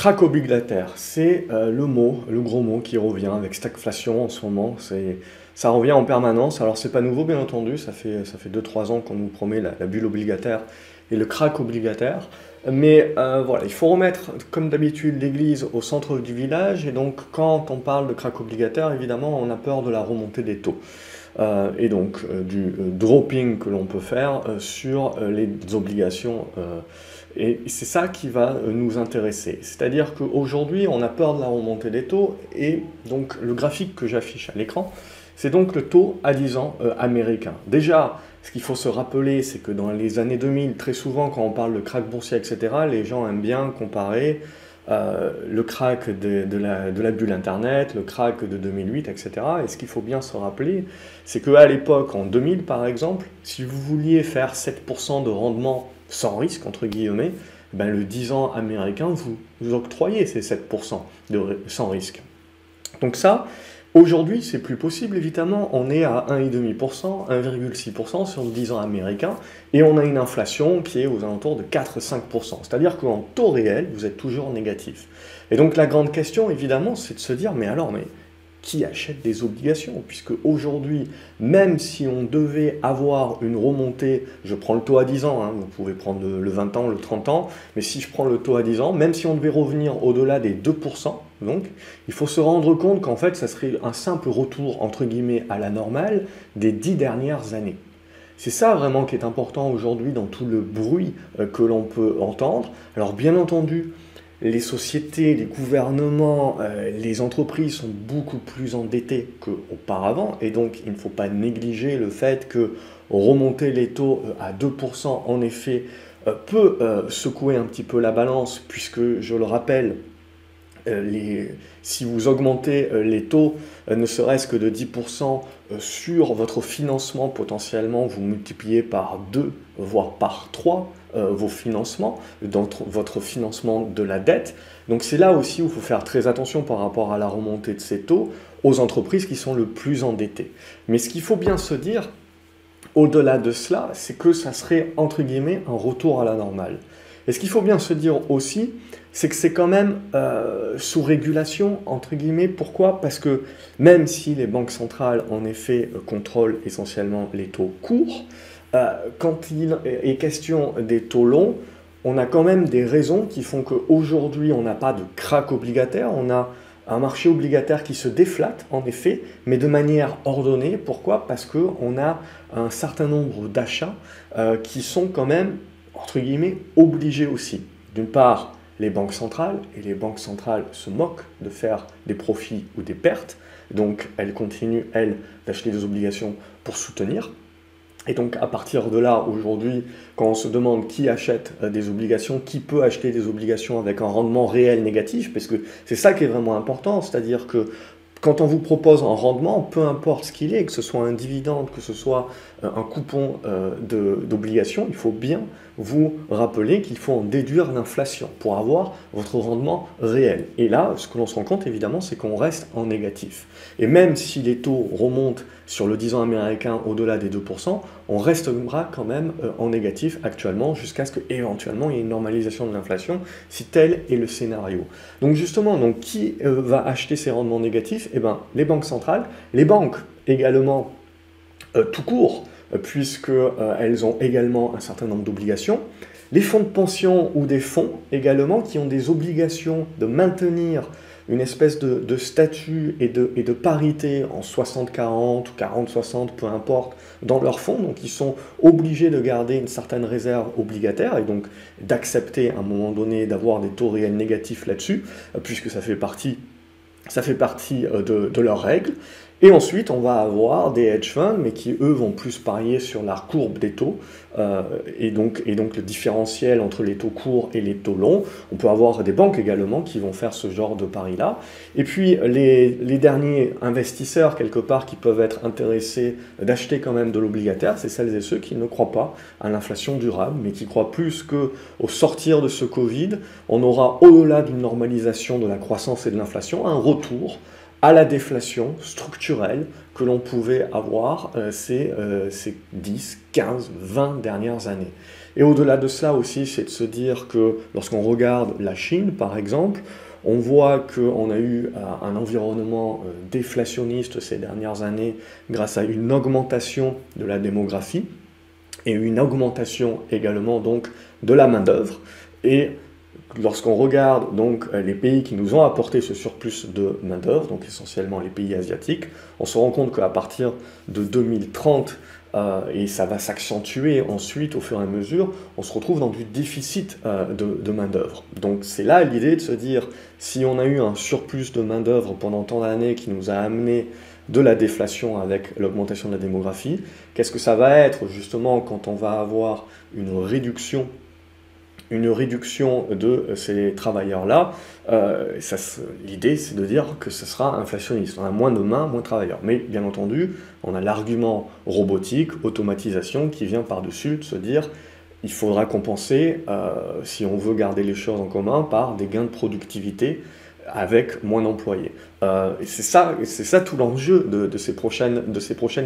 Crack obligataire, c'est le mot, le gros mot qui revient avec stagflation en ce moment. Ça revient en permanence. Alors c'est pas nouveau bien entendu, ça fait 2-3 ans qu'on nous promet la bulle obligataire et le crack obligataire. Mais voilà, il faut remettre comme d'habitude l'église au centre du village. Et donc quand on parle de crack obligataire, évidemment on a peur de la remontée des taux. Et donc du dropping que l'on peut faire sur les obligations. Et c'est ça qui va nous intéresser. C'est-à-dire qu'aujourd'hui, on a peur de la remontée des taux, et donc le graphique que j'affiche à l'écran, c'est donc le taux à 10 ans américain. Déjà, ce qu'il faut se rappeler, c'est que dans les années 2000, très souvent, quand on parle de crack boursier, etc., les gens aiment bien comparer le crack de la bulle Internet, le crack de 2008, etc. Et ce qu'il faut bien se rappeler, c'est qu'à l'époque, en 2000 par exemple, si vous vouliez faire 7% de rendement sans risque, entre guillemets, ben le 10 ans américain, vous octroyez ces 7% sans risque. Donc ça, aujourd'hui, c'est plus possible, évidemment. On est à 1,5%, 1,6% sur le 10 ans américain, et on a une inflation qui est aux alentours de 4-5%. C'est-à-dire qu'en taux réel, vous êtes toujours négatif. Et donc la grande question, évidemment, c'est de se dire, mais alors, qui achète des obligations? Puisque aujourd'hui, même si on devait avoir une remontée, je prends le taux à 10 ans, hein, vous pouvez prendre le 20 ans, le 30 ans, mais si je prends le taux à 10 ans, même si on devait revenir au-delà des 2%, donc, il faut se rendre compte qu'en fait, ça serait un simple retour, entre guillemets, à la normale des 10 dernières années. C'est ça vraiment qui est important aujourd'hui dans tout le bruit que l'on peut entendre. Alors bien entendu, les sociétés, les gouvernements, les entreprises sont beaucoup plus endettées qu'auparavant, et donc il ne faut pas négliger le fait que remonter les taux à 2% en effet peut secouer un petit peu la balance, puisque je le rappelle, si vous augmentez les taux, ne serait-ce que de 10% sur votre financement, potentiellement vous multipliez par 2, voire par 3 vos financements, dans votre financement de la dette. Donc c'est là aussi où il faut faire très attention par rapport à la remontée de ces taux aux entreprises qui sont le plus endettées. Mais ce qu'il faut bien se dire, au-delà de cela, c'est que ça serait, entre guillemets, un retour à la normale. Et ce qu'il faut bien se dire aussi, c'est que c'est quand même sous régulation, entre guillemets. Pourquoi? Parce que même si les banques centrales, en effet, contrôlent essentiellement les taux courts, quand il est question des taux longs, on a quand même des raisons qui font qu'aujourd'hui, on n'a pas de crack obligataire, on a un marché obligataire qui se déflate, en effet, mais de manière ordonnée. Pourquoi? Parce qu'on a un certain nombre d'achats qui sont quand même, entre guillemets, obligés aussi. D'une part, les banques centrales, et les banques centrales se moquent de faire des profits ou des pertes, donc elles continuent, elles, d'acheter des obligations pour soutenir. Et donc à partir de là, aujourd'hui, quand on se demande qui achète des obligations, qui peut acheter des obligations avec un rendement réel négatif, parce que c'est ça qui est vraiment important, c'est-à-dire que quand on vous propose un rendement, peu importe ce qu'il est, que ce soit un dividende, que ce soit un coupon d'obligation, il faut bien vous rappeler qu'il faut en déduire l'inflation pour avoir votre rendement réel. Et là, ce que l'on se rend compte évidemment, c'est qu'on reste en négatif. Et même si les taux remontent sur le 10 ans américain au-delà des 2%, on restera quand même en négatif actuellement jusqu'à ce qu'éventuellement il y ait une normalisation de l'inflation, si tel est le scénario. Donc justement, qui va acheter ces rendements négatifs? Eh bien, les banques centrales, les banques également tout court, puisqu'elles ont également un certain nombre d'obligations. Les fonds de pension ou des fonds également qui ont des obligations de maintenir une espèce de statut et de parité en 60-40 ou 40-60, peu importe, dans leurs fonds. Donc ils sont obligés de garder une certaine réserve obligataire et donc d'accepter à un moment donné d'avoir des taux réels négatifs là-dessus, puisque ça fait partie de leurs règles. Et ensuite, on va avoir des hedge funds, mais qui, eux, vont plus parier sur la courbe des taux, et donc le différentiel entre les taux courts et les taux longs. On peut avoir des banques également qui vont faire ce genre de pari-là. Et puis, les derniers investisseurs, quelque part, qui peuvent être intéressés d'acheter quand même de l'obligataire, c'est celles et ceux qui ne croient pas à l'inflation durable, mais qui croient plus qu'au sortir de ce Covid, on aura, au-delà d'une normalisation de la croissance et de l'inflation, un retour à la déflation structurelle que l'on pouvait avoir ces 10, 15, 20 dernières années. Et au-delà de cela aussi, c'est de se dire que lorsqu'on regarde la Chine, par exemple, on voit qu'on a eu un environnement déflationniste ces dernières années grâce à une augmentation de la démographie et une augmentation également donc de la main-d'œuvre. Et lorsqu'on regarde donc les pays qui nous ont apporté ce surplus de main-d'œuvre, donc essentiellement les pays asiatiques, on se rend compte qu'à partir de 2030, et ça va s'accentuer ensuite au fur et à mesure, on se retrouve dans du déficit de main-d'œuvre. Donc c'est là l'idée de se dire, si on a eu un surplus de main-d'œuvre pendant tant d'années qui nous a amené de la déflation avec l'augmentation de la démographie, qu'est-ce que ça va être justement quand on va avoir une réduction de ces travailleurs-là? L'idée, c'est de dire que ce sera inflationniste. On a moins de mains, moins de travailleurs. Mais bien entendu, on a l'argument robotique, automatisation, qui vient par-dessus de se dire il faudra compenser, si on veut garder les choses en commun, par des gains de productivité avec moins d'employés. Et c'est ça tout l'enjeu de ces prochaines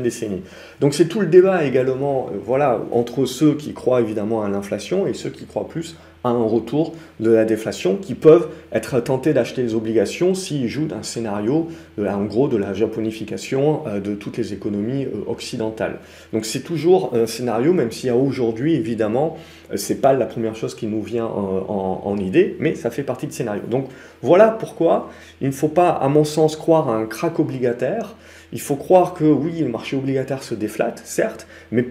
décennies. Donc c'est tout le débat également, voilà, entre ceux qui croient évidemment à l'inflation et ceux qui croient plus à un retour de la déflation, qui peuvent être tentés d'acheter des obligations s'ils jouent d'un scénario, en gros, de la japonification de toutes les économies occidentales. Donc c'est toujours un scénario, même si aujourd'hui, évidemment, c'est pas la première chose qui nous vient en idée, mais ça fait partie du scénario. Donc voilà pourquoi il ne faut pas, à mon sens, croire à un krach obligataire. Il faut croire que oui, le marché obligataire se déflate, certes, mais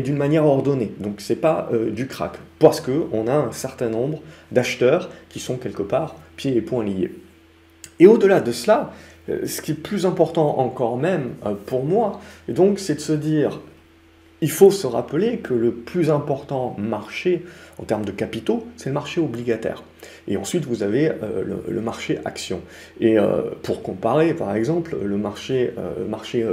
d'une manière ordonnée. Donc c'est pas du krach, parce qu'on a un certain nombre d'acheteurs qui sont quelque part pieds et poings liés. Et au-delà de cela, ce qui est plus important encore même pour moi, donc, c'est de se dire, il faut se rappeler que le plus important marché en termes de capitaux, c'est le marché obligataire. Et ensuite, vous avez le marché action. Et pour comparer, par exemple, le marché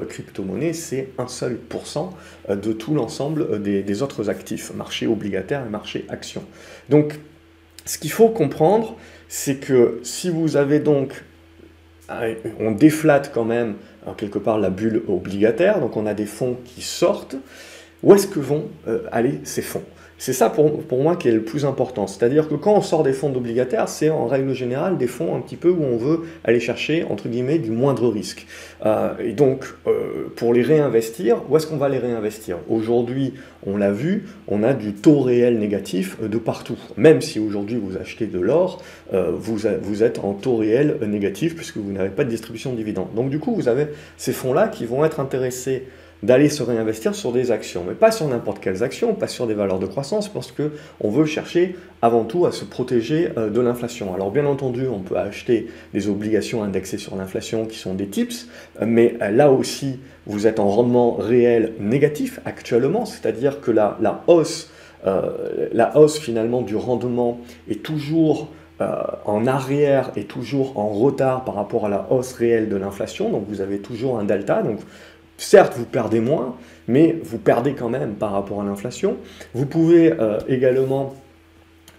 crypto-monnaie, c'est 1 seul % de tout l'ensemble des autres actifs, marché obligataire et marché action. Donc, ce qu'il faut comprendre, c'est que si vous avez donc, on déflate quand même quelque part la bulle obligataire, donc on a des fonds qui sortent. Où est-ce que vont aller ces fonds? C'est ça pour moi qui est le plus important. C'est-à-dire que quand on sort des fonds obligataires, c'est en règle générale des fonds un petit peu où on veut aller chercher, entre guillemets, du moindre risque. Et donc, pour les réinvestir, où est-ce qu'on va les réinvestir? Aujourd'hui, on l'a vu, on a du taux réel négatif de partout. Même si aujourd'hui vous achetez de l'or, vous êtes en taux réel négatif puisque vous n'avez pas de distribution de dividendes. Donc du coup, vous avez ces fonds-là qui vont être intéressés d'aller se réinvestir sur des actions, mais pas sur n'importe quelles actions, pas sur des valeurs de croissance, parce qu'on veut chercher avant tout à se protéger de l'inflation. Alors bien entendu, on peut acheter des obligations indexées sur l'inflation qui sont des TIPS, mais là aussi, vous êtes en rendement réel négatif actuellement, c'est-à-dire que la hausse finalement du rendement est toujours en arrière et toujours en retard par rapport à la hausse réelle de l'inflation, donc vous avez toujours un delta. Donc, certes, vous perdez moins, mais vous perdez quand même par rapport à l'inflation. Vous pouvez également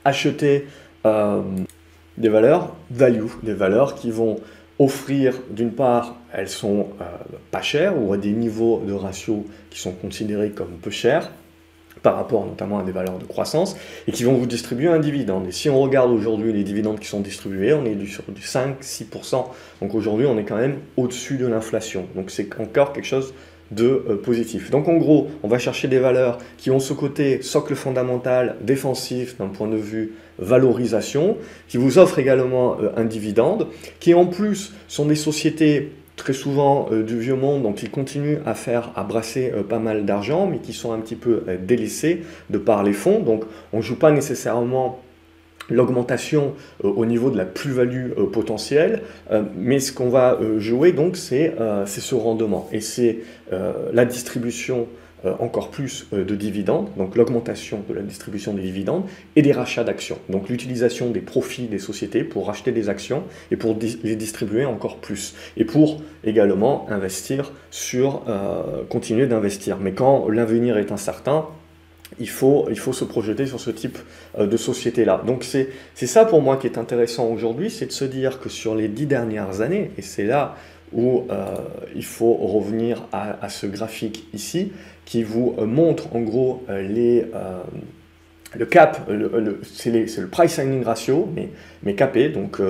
acheter des valeurs value, des valeurs qui vont offrir, d'une part, elles sont pas chères ou à des niveaux de ratio qui sont considérés comme peu chers, par rapport notamment à des valeurs de croissance, et qui vont vous distribuer un dividende. Et si on regarde aujourd'hui les dividendes qui sont distribués, on est sur du 5-6%. Donc aujourd'hui, on est quand même au-dessus de l'inflation. Donc c'est encore quelque chose de positif. Donc en gros, on va chercher des valeurs qui ont ce côté socle fondamental, défensif d'un point de vue valorisation, qui vous offrent également un dividende, qui en plus sont des sociétés très souvent du vieux monde, donc ils continuent à brasser pas mal d'argent, mais qui sont un petit peu délaissés de par les fonds. Donc on ne joue pas nécessairement l'augmentation au niveau de la plus-value potentielle, mais ce qu'on va jouer donc c'est ce rendement, et c'est la distribution encore plus de dividendes, donc l'augmentation de la distribution des dividendes et des rachats d'actions. Donc l'utilisation des profits des sociétés pour racheter des actions et pour les distribuer encore plus. Et pour également investir continuer d'investir. Mais quand l'avenir est incertain, il faut se projeter sur ce type de société-là. Donc c'est ça pour moi qui est intéressant aujourd'hui, c'est de se dire que sur les 10 dernières années, et c'est là où il faut revenir à ce graphique ici, qui vous montre en gros le cap, c'est le price earning ratio, mais capé. Donc,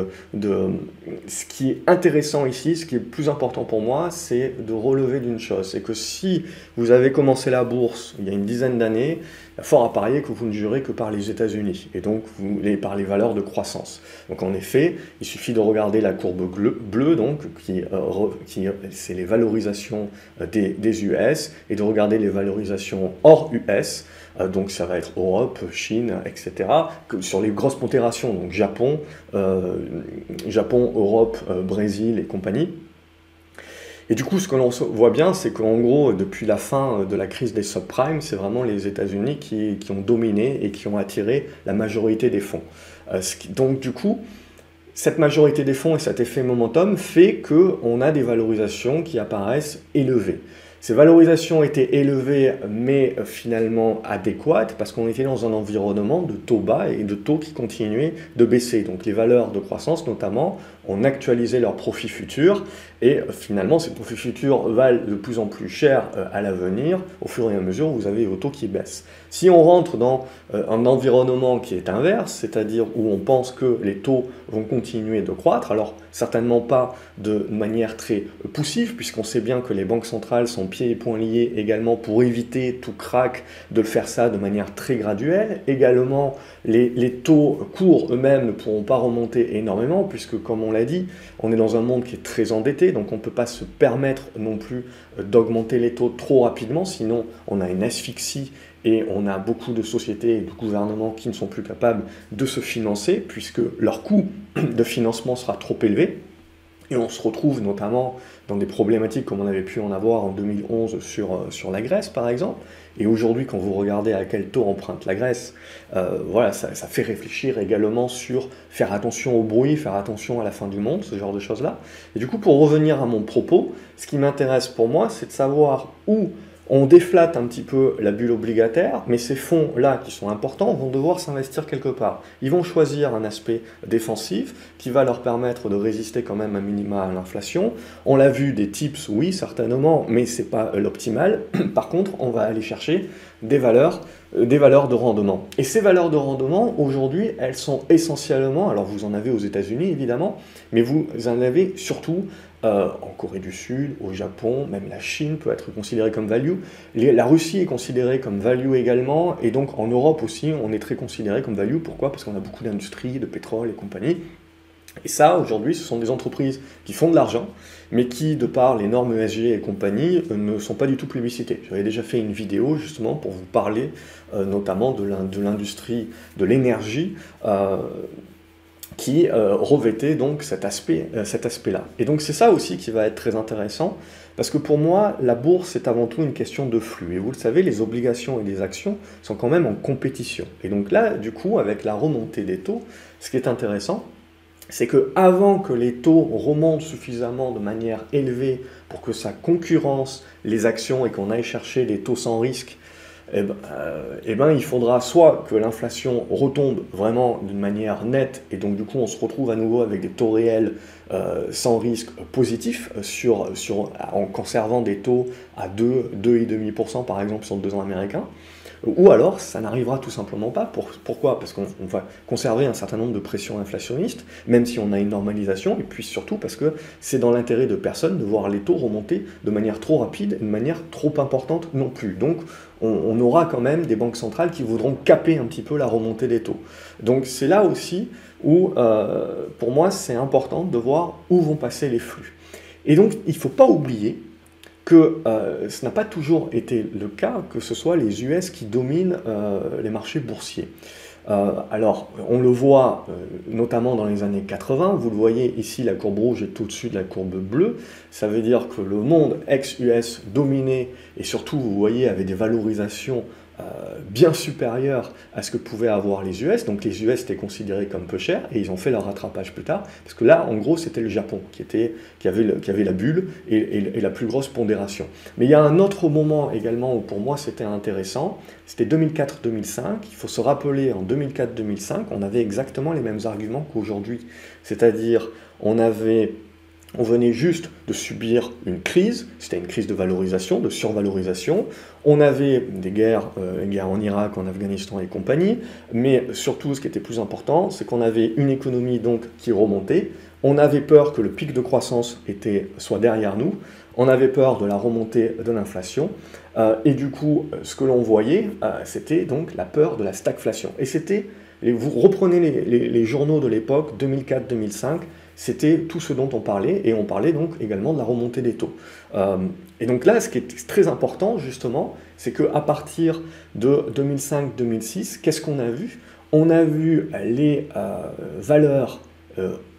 ce qui est intéressant ici, ce qui est le plus important pour moi, c'est de relever d'une chose. C'est que si vous avez commencé la bourse il y a une dizaine d'années, il y a fort à parier que vous ne jurez que par les États-Unis et donc par les valeurs de croissance. Donc, en effet, il suffit de regarder la courbe bleue donc, c'est les valorisations des US, et de regarder les valorisations hors US. Donc ça va être Europe, Chine, etc. Sur les grosses pondérations, donc Japon, Europe, Brésil et compagnie. Et du coup, ce que l'on voit bien, c'est qu'en gros, depuis la fin de la crise des subprimes, c'est vraiment les États-Unis qui ont dominé et qui ont attiré la majorité des fonds. Donc du coup, cette majorité des fonds et cet effet momentum fait qu'on a des valorisations qui apparaissent élevées. Ces valorisations étaient élevées, mais finalement adéquates, parce qu'on était dans un environnement de taux bas et de taux qui continuaient de baisser. Donc les valeurs de croissance, notamment, ont actualisé leurs profits futurs, et finalement, ces profits futurs valent de plus en plus cher à l'avenir, au fur et à mesure où vous avez vos taux qui baissent. Si on rentre dans un environnement qui est inverse, c'est-à-dire où on pense que les taux vont continuer de croître, alors certainement pas de manière très poussive, puisqu'on sait bien que les banques centrales sont pieds et poings liés également pour éviter tout crack, de faire ça de manière très graduelle. Également, les taux courts eux-mêmes ne pourront pas remonter énormément, puisque comme on l'a dit, on est dans un monde qui est très endetté, donc on ne peut pas se permettre non plus d'augmenter les taux trop rapidement, sinon on a une asphyxie et on a beaucoup de sociétés et de gouvernements qui ne sont plus capables de se financer, puisque leur coût de financement sera trop élevé. Et on se retrouve notamment dans des problématiques comme on avait pu en avoir en 2011 sur la Grèce, par exemple. Et aujourd'hui, quand vous regardez à quel taux emprunte la Grèce, voilà, ça fait réfléchir également sur faire attention au bruit, faire attention à la fin du monde, ce genre de choses-là. Et du coup, pour revenir à mon propos, ce qui m'intéresse pour moi, c'est de savoir où on déflate un petit peu la bulle obligataire, mais ces fonds-là qui sont importants vont devoir s'investir quelque part. Ils vont choisir un aspect défensif qui va leur permettre de résister quand même à minima à l'inflation. On l'a vu, des tips, oui, certainement, mais ce n'est pas l'optimal. Par contre, on va aller chercher des valeurs de rendement. Et ces valeurs de rendement, aujourd'hui, elles sont essentiellement, alors vous en avez aux États-Unis évidemment, mais vous en avez surtout en Corée du Sud, au Japon, même la Chine peut être considérée comme value. La Russie est considérée comme value également, et donc en Europe aussi, on est très considéré comme value. Pourquoi? Parce qu'on a beaucoup d'industries, de pétrole et compagnie. Et ça, aujourd'hui, ce sont des entreprises qui font de l'argent, mais qui, de par les normes ESG et compagnie, ne sont pas du tout plébiscitées. J'avais déjà fait une vidéo justement pour vous parler notamment de l'industrie de l'énergie, qui revêtait donc cet aspect-là. Et donc c'est ça aussi qui va être très intéressant, parce que pour moi, la bourse est avant tout une question de flux. Et vous le savez, les obligations et les actions sont quand même en compétition. Et donc là, du coup, avec la remontée des taux, ce qui est intéressant, c'est qu'avant que les taux remontent suffisamment de manière élevée pour que ça concurrence les actions et qu'on aille chercher des taux sans risque, il faudra soit que l'inflation retombe vraiment d'une manière nette, et donc du coup on se retrouve à nouveau avec des taux réels sans risque positifs en conservant des taux à 2,5% par exemple sur le 2 ans américain, ou alors ça n'arrivera tout simplement pas. Pourquoi? Parce qu'on va conserver un certain nombre de pressions inflationnistes, même si on a une normalisation, et puis surtout parce que c'est dans l'intérêt de personne de voir les taux remonter de manière trop rapide, de manière trop importante non plus. Donc on aura quand même des banques centrales qui voudront caper un petit peu la remontée des taux. Donc c'est là aussi où, pour moi, c'est important de voir où vont passer les flux. Et donc il ne faut pas oublier que ce n'a pas toujours été le cas, que ce soit les US qui dominent les marchés boursiers. Alors, on le voit notamment dans les années 80, vous le voyez ici, la courbe rouge est au-dessus de la courbe bleue, ça veut dire que le monde ex-US dominé, et surtout, vous voyez, avait des valorisations bien supérieures à ce que pouvaient avoir les US, donc les US étaient considérés comme peu chers, et ils ont fait leur rattrapage plus tard, parce que là, en gros, c'était le Japon qui avait la bulle et la plus grosse pondération. Mais il y a un autre moment également où pour moi c'était intéressant, c'était 2004-2005, il faut se rappeler, en 2004-2005, on avait exactement les mêmes arguments qu'aujourd'hui, c'est-à-dire on avait On venait juste de subir une crise, c'était une crise de valorisation, de survalorisation. On avait des guerres en Irak, en Afghanistan et compagnie, mais surtout ce qui était plus important, c'est qu'on avait une économie donc qui remontait. On avait peur que le pic de croissance soit derrière nous. On avait peur de la remontée de l'inflation. Et du coup, ce que l'on voyait, c'était donc la peur de la stagflation. Et vous reprenez les journaux de l'époque, 2004-2005, c'était tout ce dont on parlait, et on parlait donc également de la remontée des taux. Et donc là, ce qui est très important, justement, c'est qu'à partir de 2005-2006, qu'est-ce qu'on a vu? On a vu les valeurs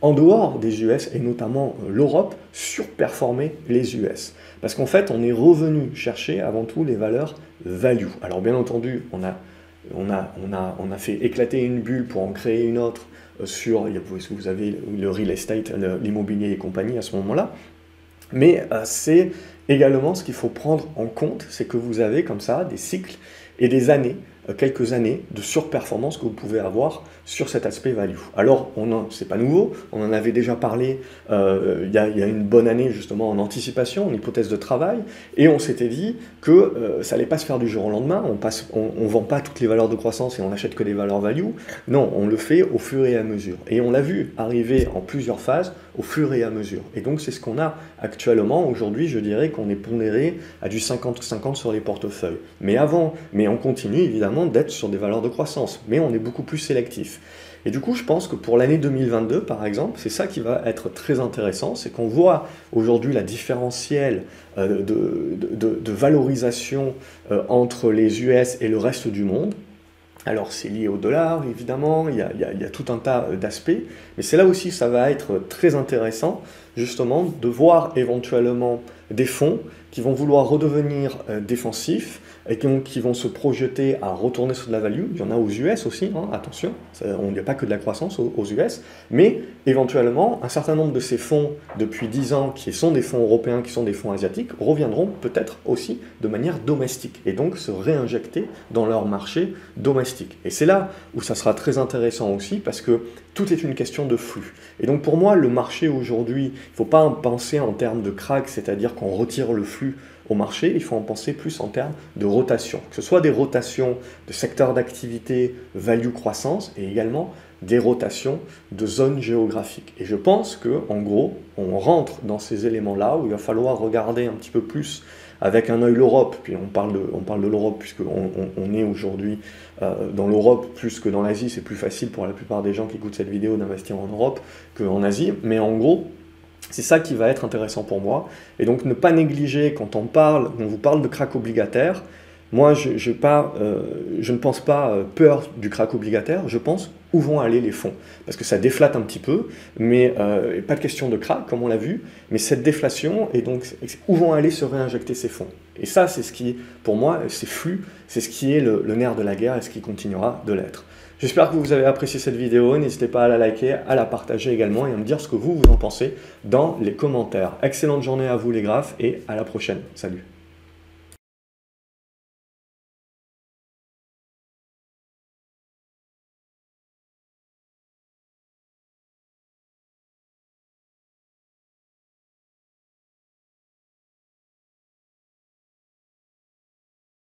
en dehors des US, et notamment l'Europe, surperformer les US. Parce qu'en fait, on est revenu chercher avant tout les valeurs value. Alors bien entendu, on a fait éclater une bulle pour en créer une autre, vous avez le real estate, l'immobilier et compagnie à ce moment-là, mais c'est également ce qu'il faut prendre en compte, c'est que vous avez comme ça des cycles et des années, quelques années de surperformance que vous pouvez avoir sur cet aspect value. Alors, c'est pas nouveau, on en avait déjà parlé il y a une bonne année justement en anticipation, en hypothèse de travail, et on s'était dit que ça allait pas se faire du jour au lendemain, on vend pas toutes les valeurs de croissance et on n'achète que des valeurs value, non, on le fait au fur et à mesure. Et on l'a vu arriver en plusieurs phases au fur et à mesure. Et donc c'est ce qu'on a actuellement. Aujourd'hui, je dirais qu'on est pondéré à du 50-50 sur les portefeuilles. Mais on continue évidemment d'être sur des valeurs de croissance, mais on est beaucoup plus sélectif. Et du coup, je pense que pour l'année 2022, par exemple, c'est ça qui va être très intéressant, c'est qu'on voit aujourd'hui la différentielle de valorisation entre les US et le reste du monde. Alors c'est lié au dollar, évidemment, il y a tout un tas d'aspects, mais c'est là aussi ça va être très intéressant, justement, de voir éventuellement des fonds qui vont vouloir redevenir défensifs, et qui vont se projeter à retourner sur de la value. Il y en a aux US aussi, hein, attention, il n'y a pas que de la croissance aux US, mais éventuellement, un certain nombre de ces fonds depuis 10 ans, qui sont des fonds européens, qui sont des fonds asiatiques, reviendront peut-être aussi de manière domestique, et donc se réinjecter dans leur marché domestique. Et c'est là où ça sera très intéressant aussi, parce que tout est une question de flux. Et donc pour moi, le marché aujourd'hui, il ne faut pas en penser en termes de crack, c'est-à-dire qu'on retire le flux au marché, il faut en penser plus en termes de rotation, que ce soit des rotations de secteurs d'activité, value croissance, et également des rotations de zones géographiques. Et je pense qu'en gros, on rentre dans ces éléments-là où il va falloir regarder un petit peu plus avec un œil l'Europe, puis on parle de l'Europe puisqu'on est aujourd'hui dans l'Europe plus que dans l'Asie, c'est plus facile pour la plupart des gens qui écoutent cette vidéo d'investir en Europe qu'en Asie, mais en gros, c'est ça qui va être intéressant pour moi. Et donc ne pas négliger quand on vous parle de crack obligataire. Moi, je ne pense pas peur du crack obligataire, je pense où vont aller les fonds. Parce que ça déflate un petit peu, mais pas de question de crack, comme on l'a vu, mais cette déflation, et donc où vont aller se réinjecter ces fonds. Et ça, c'est ce qui, pour moi, ces flux, c'est ce qui est le nerf de la guerre et ce qui continuera de l'être. J'espère que vous avez apprécié cette vidéo, n'hésitez pas à la liker, à la partager également et à me dire ce que vous en pensez dans les commentaires. Excellente journée à vous les graphes et à la prochaine. Salut!